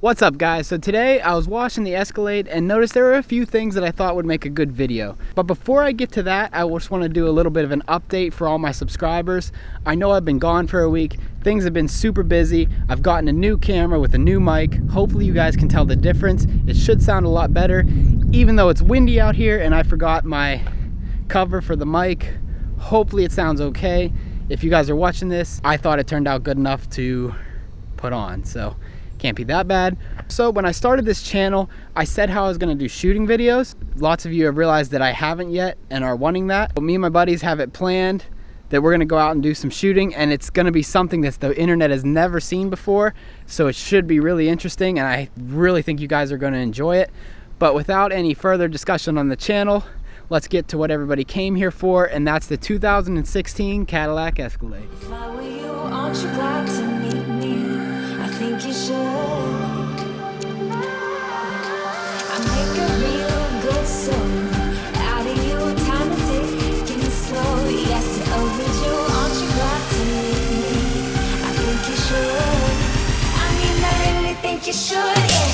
What's up guys? So today I was washing the Escalade and noticed there were a few things that I thought would make a good video. But before I get to that, I just want to do a little bit of an update for all my subscribers. I know I've been gone for a week. Things have been super busy. I've gotten a new camera with a new mic. Hopefully you guys can tell the difference. It should sound a lot better, even though it's windy out here and I forgot my cover for the mic. Hopefully it sounds okay. If you guys are watching this, I thought it turned out good enough to put on, so can't be that bad. So when I started this channel, I said how I was gonna do shooting videos. Lots of you have realized that I haven't yet and are wanting that. But me and my buddies have it planned that we're gonna go out and do some shooting, and it's gonna be something that the internet has never seen before. So it should be really interesting, and I really think you guys are gonna enjoy it. But without any further discussion on the channel, let's get to what everybody came here for, and that's the 2016 Cadillac Escalade. If I were you, aren't you glad to meet me? I think you should. I make a real good song out of you, time and taking it slow. Yes, you're overdue, aren't you glad to meet me? I think you should. I mean, I really think you should, yeah.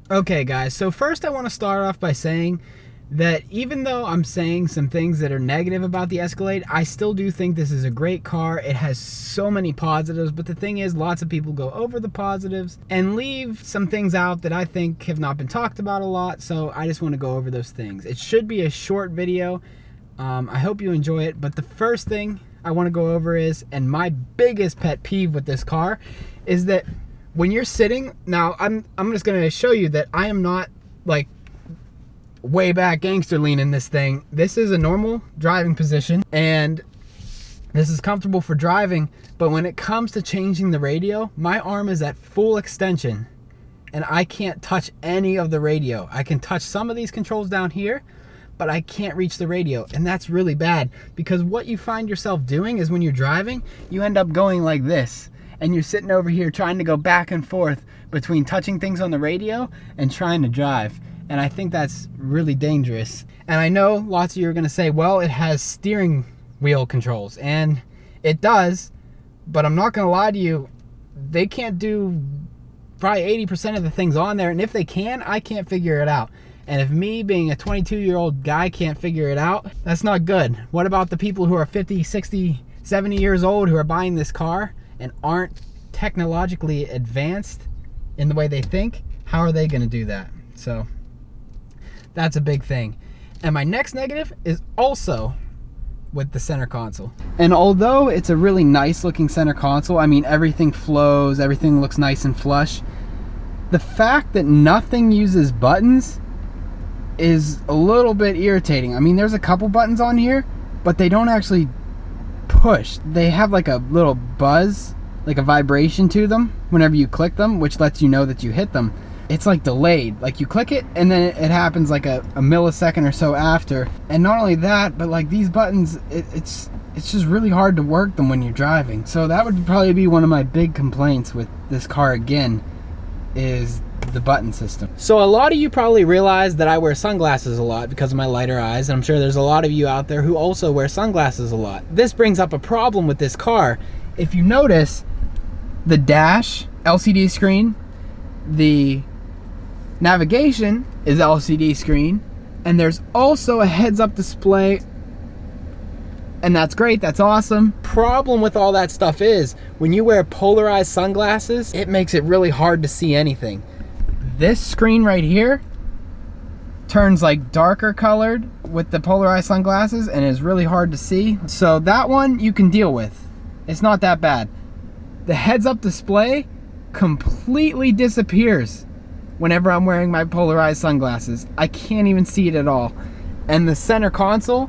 Okay guys, so first I want to start off by saying that even though I'm saying some things that are negative about the Escalade, I still do think this is a great car. It has so many positives, but the thing is, lots of people go over the positives and leave some things out that I think have not been talked about a lot, so I just want to go over those things. It should be a short video. I hope you enjoy it, but the first thing I want to go over is, and my biggest pet peeve with this car, is that when you're sitting, now I'm just gonna show you that I am not like way back gangster leaning this thing. This is a normal driving position and this is comfortable for driving, but when it comes to changing the radio, my arm is at full extension and I can't touch any of the radio. I can touch some of these controls down here, but I can't reach the radio, and that's really bad, because what you find yourself doing is when you're driving, you end up going like this. And you're sitting over here trying to go back and forth between touching things on the radio and trying to drive. And I think that's really dangerous. And I know lots of you are gonna say, well, it has steering wheel controls, and it does, but I'm not gonna lie to you, they can't do probably 80% of the things on there, and if they can, I can't figure it out. And if me, being a 22-year-old guy, can't figure it out, that's not good. What about the people who are 50, 60, 70 years old who are buying this car and aren't technologically advanced in the way they think? How are they gonna do that? So that's a big thing. And my next negative is also with the center console. And although it's a really nice looking center console, I mean, everything flows, everything looks nice and flush, the fact that nothing uses buttons is a little bit irritating. I mean, there's a couple buttons on here, but they don't actually push. They have like a little buzz, like a vibration to them whenever you click them, which lets you know that you hit them. It's like delayed, like you click it and then it happens like a millisecond or so after. And not only that, but like these buttons, it's just really hard to work them when you're driving. So that would probably be one of my big complaints with this car again, is the button system. So a lot of you probably realize that I wear sunglasses a lot because of my lighter eyes, and I'm sure there's a lot of you out there who also wear sunglasses a lot. This brings up a problem with this car. If you notice, the dash, LCD screen, the navigation is LCD screen, and there's also a heads-up display, and that's great, that's awesome. Problem with all that stuff is, when you wear polarized sunglasses, it makes it really hard to see anything. This screen right here turns like darker colored with the polarized sunglasses and is really hard to see. So that one you can deal with. It's not that bad. The heads-up display completely disappears whenever I'm wearing my polarized sunglasses. I can't even see it at all. And the center console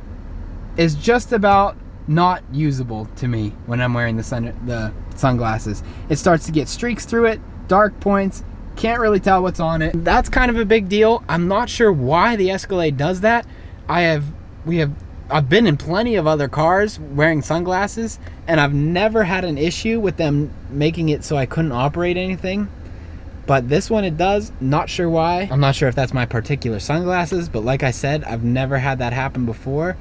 is just about not usable to me when I'm wearing the sunglasses. It starts to get streaks through it, dark points, can't really tell what's on it. That's kind of a big deal. I'm not sure why the Escalade does that. I've been in plenty of other cars wearing sunglasses, and I've never had an issue with them making it so I couldn't operate anything. But this one, it does. Not sure why. I'm not sure if that's my particular sunglasses, but like I said, I've never had that happen before,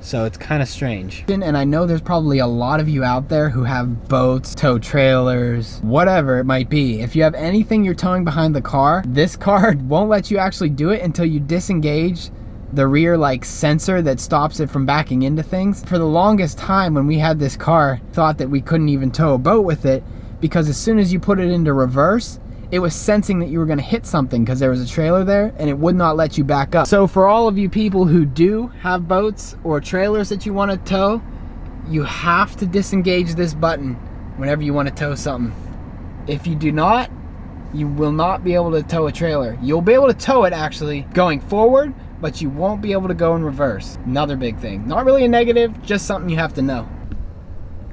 so it's kind of strange. And I know there's probably a lot of you out there who have boats, tow trailers, whatever it might be. If you have anything you're towing behind the car, this car won't let you actually do it until you disengage the rear sensor that stops it from backing into things. For the longest time when we had this car, thought that we couldn't even tow a boat with it, because as soon as you put it into reverse, it was sensing that you were going to hit something because there was a trailer there, and it would not let you back up. So for all of you people who do have boats or trailers that you want to tow, you have to disengage this button whenever you want to tow something. If you do not, you will not be able to tow a trailer. You'll be able to tow it actually going forward, but you won't be able to go in reverse. Another big thing. Not really a negative, just something you have to know.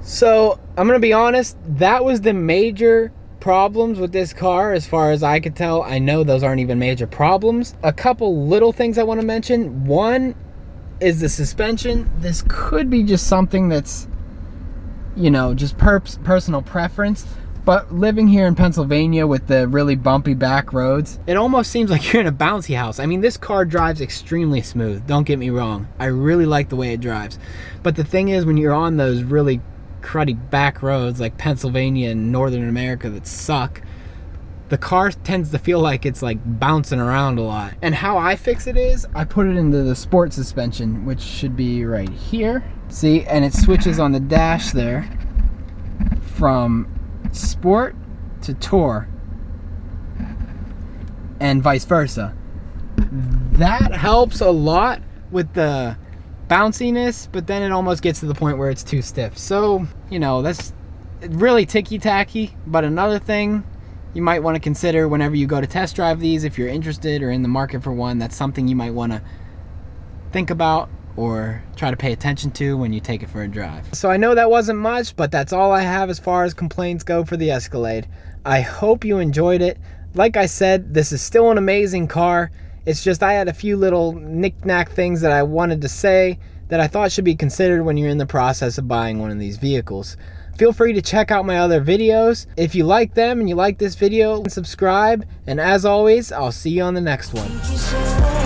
So I'm gonna be honest, that was the major problems with this car as far as I could tell. I know those aren't even major problems. A couple little things I want to mention. One is the suspension. This could be just something that's, you know, just personal preference, but living here in Pennsylvania with the really bumpy back roads, it almost seems like you're in a bouncy house. I mean, this car drives extremely smooth, don't get me wrong. I really like the way it drives, but the thing is, when you're on those really cruddy back roads like Pennsylvania and Northern America that suck, the car tends to feel like it's like bouncing around a lot. And how I fix it is I put it into the sport suspension, which should be right here. See, and it switches on the dash there from sport to tour and vice versa. That helps a lot with the bounciness, but then it almost gets to the point where it's too stiff. So, you know, that's really ticky-tacky. But another thing you might want to consider whenever you go to test drive these, if you're interested or in the market for one, that's something you might want to think about or try to pay attention to when you take it for a drive. So I know that wasn't much, but that's all I have as far as complaints go for the Escalade. I hope you enjoyed it. Like I said, this is still an amazing car. It's just I had a few little knick-knack things that I wanted to say that I thought should be considered when you're in the process of buying one of these vehicles. Feel free to check out my other videos. If you like them and you like this video, subscribe. And as always, I'll see you on the next one.